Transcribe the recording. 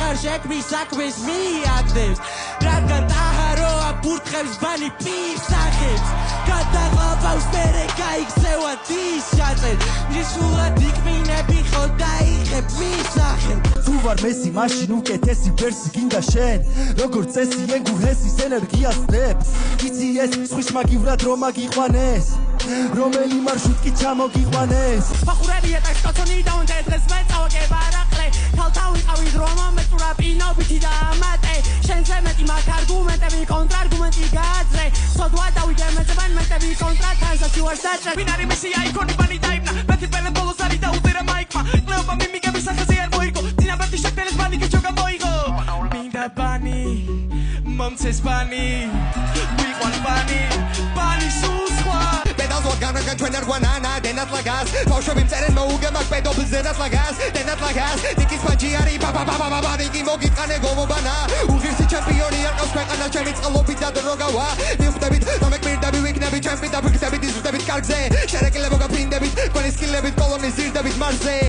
არ შექმნის საქმეს მიაგდებს რადგან ტაჰაროა ბურთყებს ბანი პისახებს გადაღლაბავს მერე გაიქცევა დის შაწერ მისულად იქმინები ხო დაიღებ მისახებ თუ ვარ მესი მაშინ უკეთესი ვერსი გინდა შენ როგორც წესი ენგურჰესის ენერგიას დებს იცი ეს სხვის მაგივრად რომ აგიყვანეს რომელი მარშრუტი ჩამოგიყვანეს ფახურებია ტაქსტოცონი დაუნდე დღეს მეწავე ვარაყლე ქალთავი დრომა მეწურა პინობითი და ამატე შენზე მეტი მაგ არგუმენტები კონტრარგუმენტი გააძრე სოდვა დავიდე მეწებან მეტები კონტრათანსაცი ვარ საჭე ვინ არის მესი აიკონი ბანი დაიბნა მეთი პელე ბოლოს არის და უდერა მაიკმა ყლეობა მიმიგების სახეზე არ მოიგო დინაბერტი შეკდენეს ბანი კეჩოგა მოიგო მინდა ბანი მომცეს ბანი ვიყვარ ბანი ბანი სუსხვა Gana ჩვენარ გვანანა დენათ ლაგას ბავშვები მწერენ მოუგებակ პედოფილს დენათ ლაგას დენათ ლაგას დიკის ფაჯი არის ბაბა დიკი მოგიტყანე გომობანა უღირსი ჩემპიონი არ ყავს ქვეყანა ჩემი წყლობით და დროგავა მიხვდებით რომ ეკმირდები ვიქნები ჩემპი და ფიქრებით იზრდებით კარგზე შერეკილებ მოგაფრინდებით თქვენი სკილებით კოლონის ზირდებით მარზე